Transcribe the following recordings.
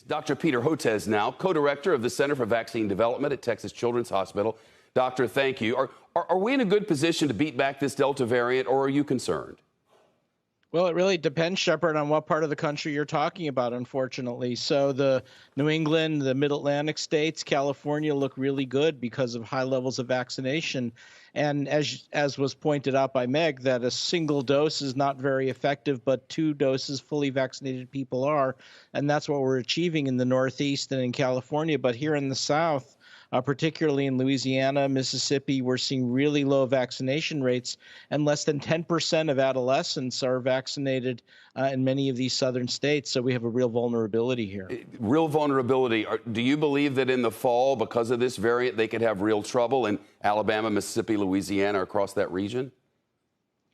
Dr. Peter Hotez now, co-director of the Center for Vaccine Development at Texas Children's Hospital. Doctor, thank you. Are we in a good position to beat back this Delta variant, or are you concerned? Well, it really depends, Shepard, on what part of the country you're talking about, unfortunately. So the New England, the Mid-Atlantic states, California look really good because of high levels of vaccination. And as was pointed out by Meg, that a single dose is not very effective, but 2 doses fully vaccinated people are. And that's what we're achieving in the Northeast and in California. But here in the South, particularly in Louisiana, Mississippi, we're seeing really low vaccination rates, and less than 10% of adolescents are vaccinated in many of these southern states. So we have a real vulnerability here. Real vulnerability. Do you believe that in the fall, because of this variant, they could have real trouble in Alabama, Mississippi, Louisiana, across that region?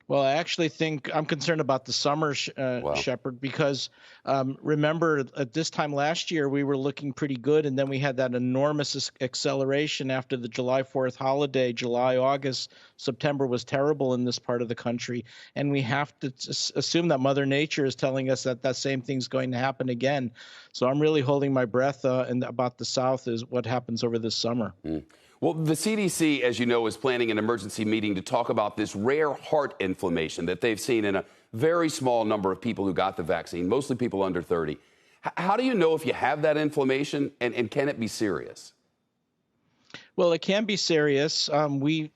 Well, I actually think I'm concerned about the summer, Shepard, because remember at this time last year, we were looking pretty good. And then we had that enormous acceleration after the July 4th holiday. July, August, September was terrible in this part of the country. And we have to assume that Mother Nature is telling us that that same thing's going to happen again. So I'm really holding my breath about the South is what happens over this summer. Well, the CDC, as you know, is planning an emergency meeting to talk about this rare heart inflammation that they've seen in a very small number of people who got the vaccine, mostly people under 30. How do you know if you have that inflammation, and can it be serious? Well, it can be serious. We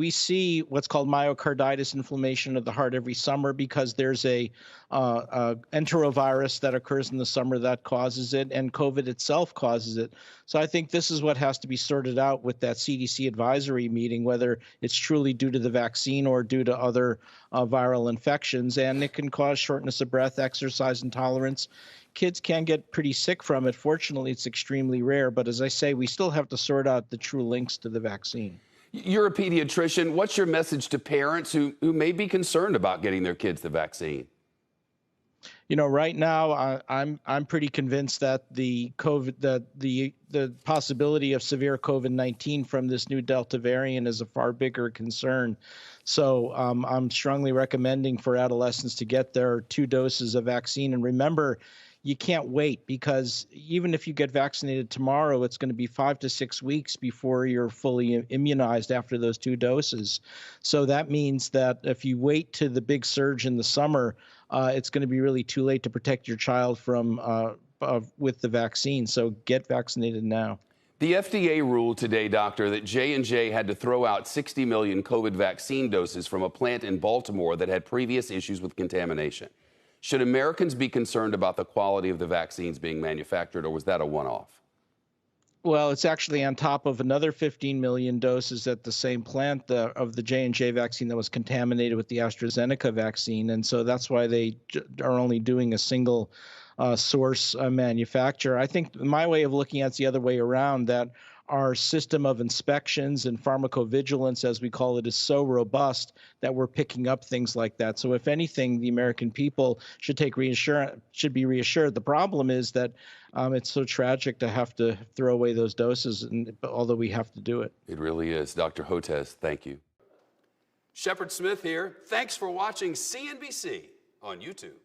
see what's called myocarditis, inflammation of the heart, every summer because there's a enterovirus that occurs in the summer that causes it, and COVID itself causes it. So I think this is what has to be sorted out with that CDC advisory meeting, whether it's truly due to the vaccine or due to other viral infections. And it can cause shortness of breath, exercise intolerance. Kids can get pretty sick from it. Fortunately, it's extremely rare. But as I say, we still have to sort out the true links to the vaccine. You're a pediatrician. What's your message to parents who may be concerned about getting their kids the vaccine? You know, right now, I'm pretty convinced that the possibility of severe COVID-19 from this new Delta variant is a far bigger concern. So I'm strongly recommending for adolescents to get their 2 doses of vaccine. And remember, you can't wait, because even if you get vaccinated tomorrow, it's going to be 5 to 6 weeks before you're fully immunized after those 2 doses. So that means that if you wait to the big surge in the summer, it's going to be really too late to protect your child from with the vaccine. So get vaccinated now. The FDA ruled today, doctor, that J&J had to throw out 60 million COVID vaccine doses from a plant in Baltimore that had previous issues with contamination. Should Americans be concerned about the quality of the vaccines being manufactured, or was that a one-off? Well, it's actually on top of another 15 million doses at the same plant of the J&J vaccine that was contaminated with the AstraZeneca vaccine. And so that's why they are only doing a single source manufacturer. I think my way of looking at it's the other way around, that our system of inspections and pharmacovigilance, as we call it, is so robust that we're picking up things like that. So if anything, the American people should be reassured. The problem is that it's so tragic to have to throw away those doses, although we have to do it. It really is. Dr. Hotez, thank you. Shepard Smith here. Thanks for watching CNBC on YouTube.